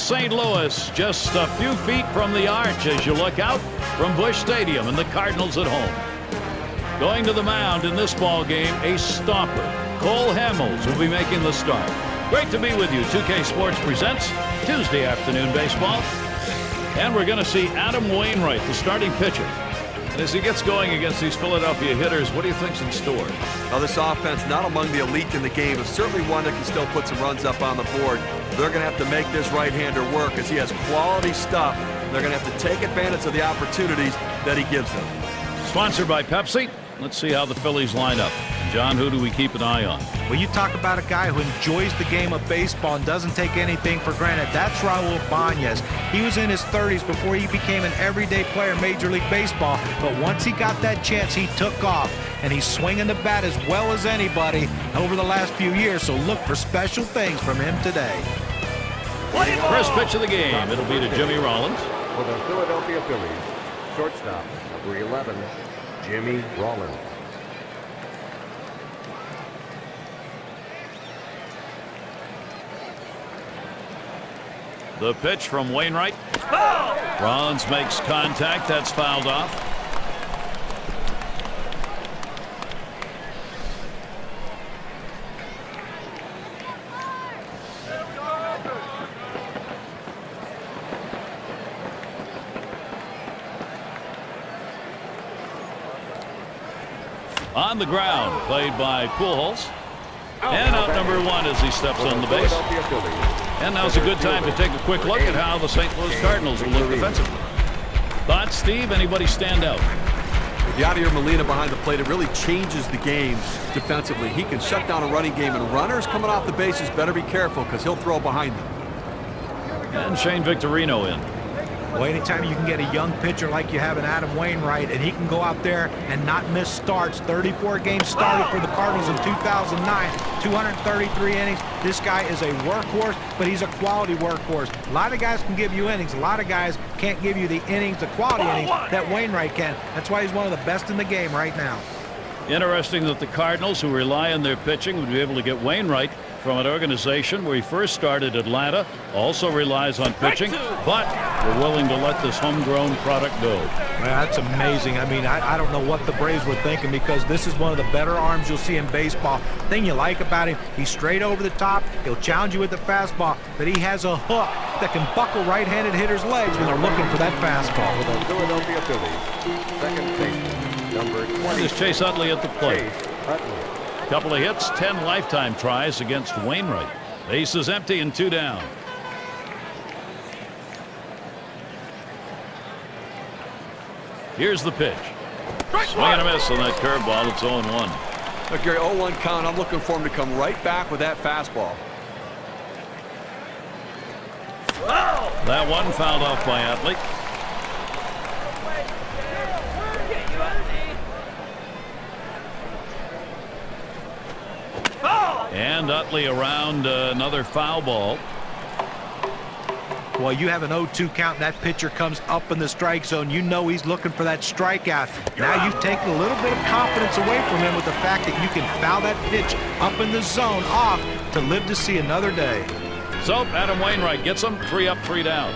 St. Louis, just a few feet from the arch as you look out from Busch Stadium, and the Cardinals at home. Going to the mound in this ball game, a stomper. Cole Hamels will be making the start. Great to be with you. 2K Sports presents Tuesday afternoon baseball. And we're going to see Adam Wainwright, the starting pitcher. And as he gets going against these Philadelphia hitters, what do you think's in store? Well, this offense, not among the elite in the game, is certainly one that can still put some runs up on the board. They're going to have to make this right-hander work as he has quality stuff. They're going to have to take advantage of the opportunities that he gives them. Sponsored by Pepsi. Let's see how the Phillies line up. John, who do we keep an eye on? Well, you talk about a guy who enjoys the game of baseball and doesn't take anything for granted. That's Raul Ibanez. He was in his 30s before he became an everyday player in Major League Baseball. But once he got that chance, he took off. And he's swinging the bat as well as anybody over the last few years. So look for special things from him today. First pitch of the game. It'll be to Jimmy Rollins. For the Philadelphia Phillies, shortstop, number 11, Jimmy Rollins. The pitch from Wainwright. Rollins makes contact. That's fouled off. On the ground, played by Pujols. And out number one as he steps on the base. And now's a good time to take a quick look at how the St. Louis Cardinals will look defensively. Thoughts, Steve? Anybody stand out? With Yadier Molina behind the plate, it really changes the game defensively. He can shut down a running game, and runners coming off the bases better be careful because he'll throw behind them. And Shane Victorino in. Well, anytime you can get a young pitcher like you have in Adam Wainwright, and he can go out there and not miss starts. 34 games started for the Cardinals in 2009, 233 innings. This guy is a workhorse, but he's a quality workhorse. A lot of guys can give you innings. A lot of guys can't give you the innings, the quality innings that Wainwright can. That's why he's one of the best in the game right now. Interesting that the Cardinals, who rely on their pitching, would be able to get Wainwright from an organization where he first started, Atlanta, also relies on pitching, but we're willing to let this homegrown product go. Well, that's amazing. I mean, I don't know what the Braves were thinking, because this is one of the better arms you'll see in baseball. The thing you like about him, he's straight over the top. He'll challenge you with the fastball, but he has a hook that can buckle right-handed hitters' legs when they're looking for that fastball. For the Philadelphia Phillies, second baseman, number 20. Here's Chase Utley at the plate. Utley. Couple of hits, 10 lifetime tries against Wainwright. Base is empty and 2 down. Here's the pitch. Swing and a miss on that curveball. It's 0-1. Look, Gary, 0-1 count. I'm looking for him to come right back with that fastball. That one fouled off by Utley. And Utley around another foul ball. Well, you have an 0-2 count, and that pitcher comes up in the strike zone. You know he's looking for that strikeout. Now you've taken a little bit of confidence away from him with the fact that you can foul that pitch up in the zone off to live to see another day. So Adam Wainwright gets him 3 up, 3 down.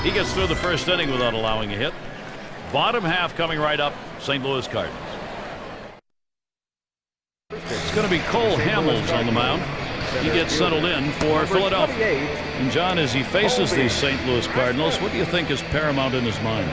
He gets through the first inning without allowing a hit. Bottom half coming right up, St. Louis Cardinals. It's going to be Cole Hamels on the mound. He gets settled in for Philadelphia. And John, as he faces these St. Louis Cardinals, what do you think is paramount in his mind?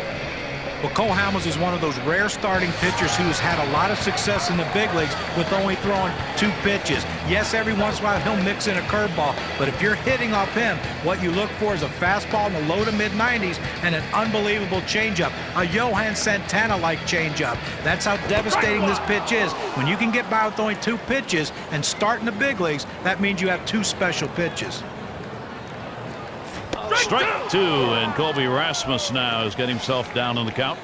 Well, Cole Hamels is one of those rare starting pitchers who has had a lot of success in the big leagues with only throwing 2 pitches. Yes, every once in a while he'll mix in a curveball, but if you're hitting off him, what you look for is a fastball in the low to mid-90s and an unbelievable changeup, a Johan Santana-like changeup. That's how devastating this pitch is. When you can get by with only 2 pitches and start in the big leagues, that means you have 2 special pitches. Strike 2, and Colby Rasmus now has got himself down on the count.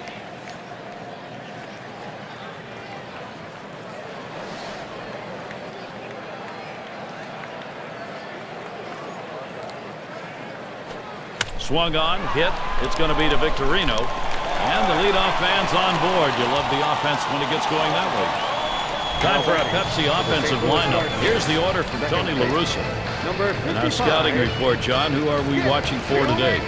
Swung on, hit. It's going to be to Victorino. And the leadoff man's on board. You love the offense when it gets going that way. Time for a Pepsi offensive lineup. Here's the order from Tony La Russa. Number And our 55. scouting report, John. Who are we watching for today?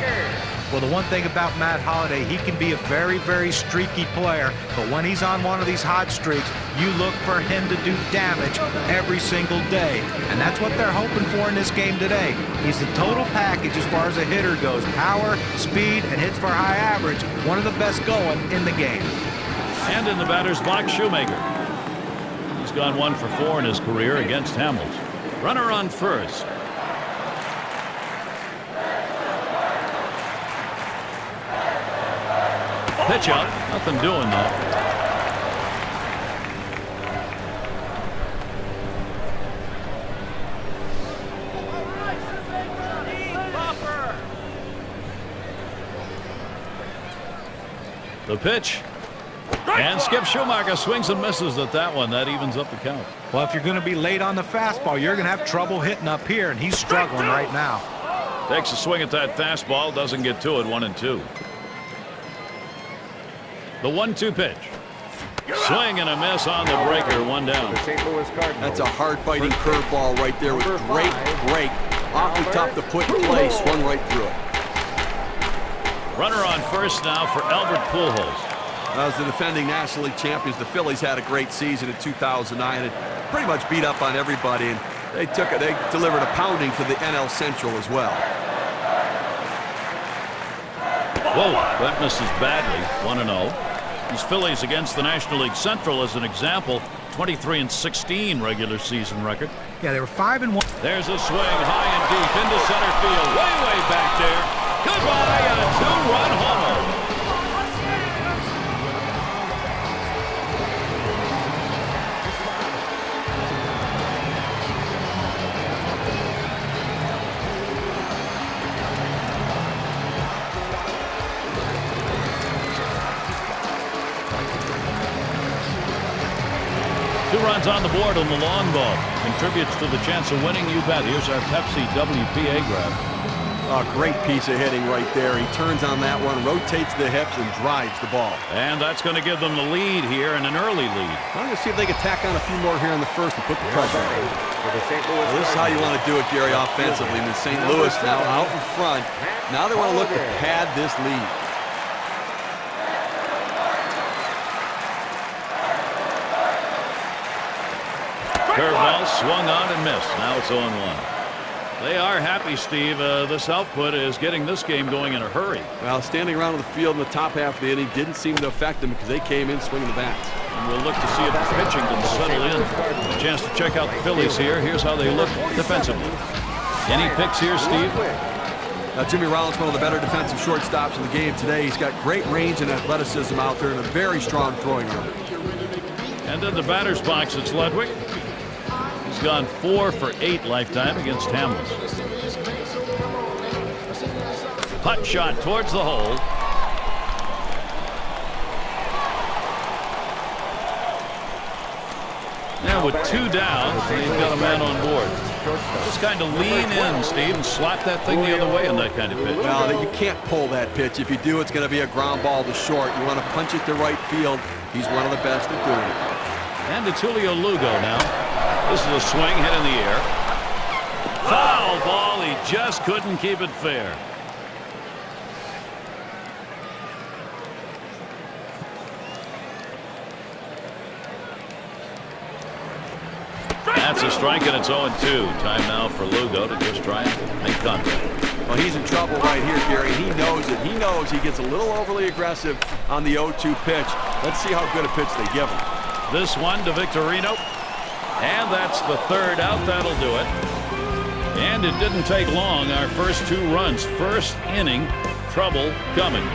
Well, the one thing about Matt Holliday, he can be a very, very streaky player, but when he's on one of these hot streaks, you look for him to do damage every single day. And that's what they're hoping for in this game today. He's the total package as far as a hitter goes. Power, speed, and hits for high average. One of the best going in the game. And in the batter's box, Shoemaker. He's gone 1 for 4 in his career against Hamels. Runner on first. Pitch up. Nothing doing though. The pitch. And Skip Schumacher swings and misses at that one. That evens up the count. Well, if you're going to be late on the fastball, you're going to have trouble hitting up here, and he's struggling right now. Takes a swing at that fastball. Doesn't get to it. 1-2. The 1-2 pitch. Swing and a miss on the breaker. 1 down. The St. Louis Cardinals. That's a hard-biting curveball right there with great break. Awfully tough to put in place. Swung right through it. Runner on first now for Albert Pujols. As the defending National League champions, the Phillies had a great season in 2009 and pretty much beat up on everybody, and they delivered a pounding to the NL Central as well. Whoa, that misses badly. 1-0. These Phillies against the National League Central as an example. 23-16 regular season record. Yeah, they were 5-1. There's a swing high and deep into center field. Way back there. Goodbye, a 2-run homer. Two runs on the board on the long ball. Contributes to the chance of winning, you bet. Here's our Pepsi WPA graph. A great piece of hitting right there. He turns on that one, rotates the hips, and drives the ball. And that's going to give them the lead here, and an early lead. I'm going to see if they can tack on a few more here in the first and put the pressure on. For the St. Louis This is how you want to do it, Gary, offensively. And St. Louis now out in front. Now they want to look to pad this lead. Curveball swung on and missed. Now it's 0-1. They are happy, Steve. This output is getting this game going in a hurry. Well, standing around in the field in the top half of the inning didn't seem to affect them because they came in swinging the bats. And we'll look to see if the pitching can settle in. A chance to check out the Phillies here. Here's how they look defensively. Any picks here, Steve? Jimmy Rollins, one of the better defensive shortstops in the game today. He's got great range and athleticism out there and a very strong throwing arm. And in the batter's box, it's Ludwig. He's gone 4 for 8 lifetime against Hamels. Putt shot towards the hole. Now with 2 down, he's got a man on board. Just kind of lean in, Steve, and slap that thing the other way on that kind of pitch. Well, you can't pull that pitch. If you do, it's going to be a ground ball to short. You want to punch it to right field. He's one of the best at doing it. And it's Julio Lugo now. This is a swing hit in the air. Foul ball. He just couldn't keep it fair. That's a strike, and it's 0-2. Time now for Lugo to just try and make contact. Well, he's in trouble right here, Gary. He knows it. He knows he gets a little overly aggressive on the 0-2 pitch. Let's see how good a pitch they give him. This one to Victorino. And that's the 3rd out. That'll do it. And it didn't take long. Our first 2 runs. First inning, trouble coming.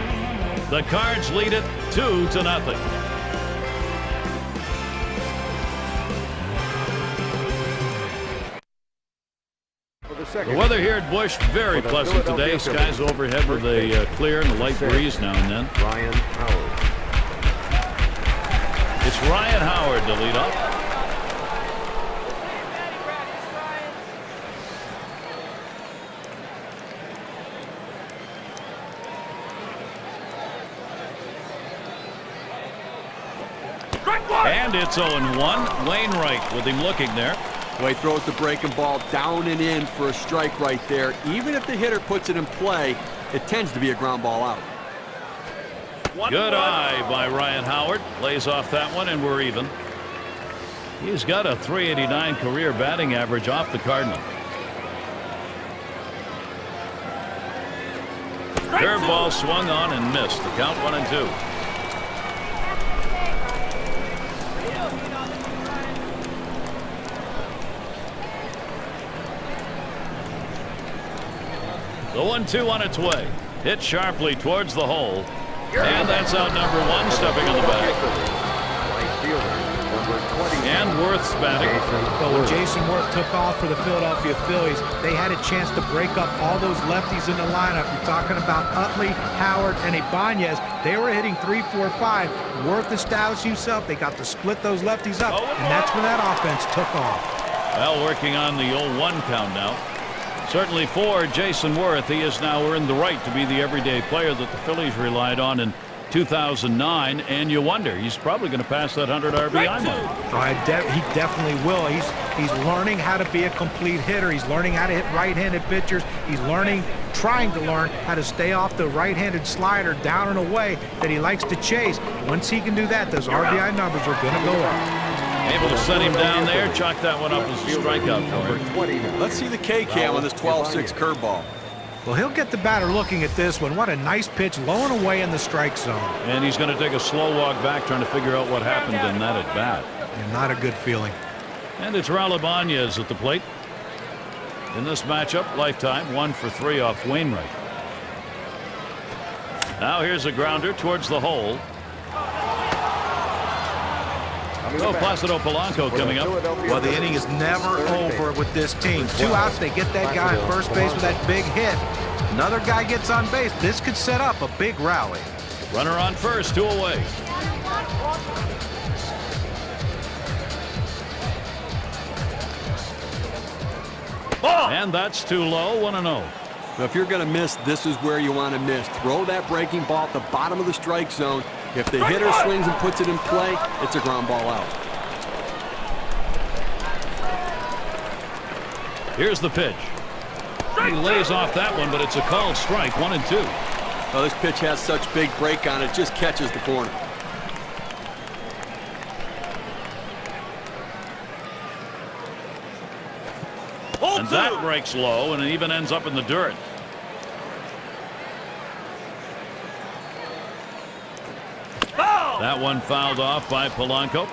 The Cards lead it 2-0. The weather here at Busch, very pleasant today. Skies overhead with a clear and a light breeze now and then. Ryan Howard. It's Ryan Howard to lead off. And it's 0-1. Wainwright with him looking there. Well, he throws the breaking ball down and in for a strike right there. Even if the hitter puts it in play, it tends to be a ground ball out. Good eye by Ryan Howard. Lays off that one, and we're even. He's got a .389 career batting average off the Cardinal. Curveball swung on and missed. The count 1-2. The 1-2 on its way. Hit sharply towards the hole. And that's out number one, stepping on the bag. And Worth's batting. But when Jason Worth took off for the Philadelphia Phillies, they had a chance to break up all those lefties in the lineup. You're talking about Utley, Howard, and Ibanez. They were hitting 3, 4, 5. Worth established himself. They got to split those lefties up, and that's when that offense took off. Well, working on the 0-1 count now. Certainly for Jason Worth, he has now earned the right to be the everyday player that the Phillies relied on in 2009, and you wonder, he's probably going to pass that 100 RBI mark. He definitely will. He's learning how to be a complete hitter. He's learning how to hit right-handed pitchers. He's trying to learn how to stay off the right-handed slider down and away that he likes to chase. Once he can do that, those RBI numbers are going to go up. Able to set him down there, chalk that one up as a strikeout for him. Let's see the K-cam on this 12-6 curveball. Well, he'll get the batter looking at this one. What a nice pitch, low and away in the strike zone. And he's going to take a slow walk back, trying to figure out what happened in that at bat. And not a good feeling. And it's Raul Ibanez at the plate. In this matchup, lifetime 1 for 3 off Wainwright. Now here's a grounder towards the hole. Oh, Placido Polanco coming up. Well, the inning is never over with this team. 2 outs, they get that guy at first base with that big hit. Another guy gets on base. This could set up a big rally. Runner on first, 2 away. And that's too low, 1-0. Now, if you're going to miss, this is where you want to miss. Throw that breaking ball at the bottom of the strike zone. If the hitter swings and puts it in play, it's a ground ball out. Here's the pitch. He lays off that one, but it's a called strike, 1-2. Well, this pitch has such big break on it, just catches the corner. And that breaks low, and it even ends up in the dirt. That one fouled off by Polanco.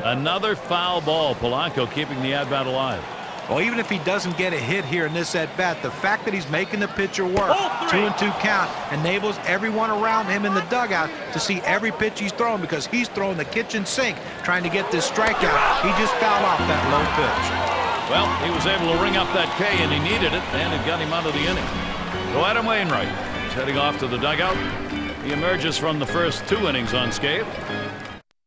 Another foul ball. Polanco keeping the at-bat alive. Well, even if he doesn't get a hit here in this at-bat, the fact that he's making the pitcher work, 2-2 count, enables everyone around him in the dugout to see every pitch he's throwing, because he's throwing the kitchen sink trying to get this strikeout. He just fouled off that low pitch. Well, he was able to ring up that K, and he needed it, and it got him out of the inning. So Adam Wainwright is heading off to the dugout. He emerges from the first 2 innings unscathed.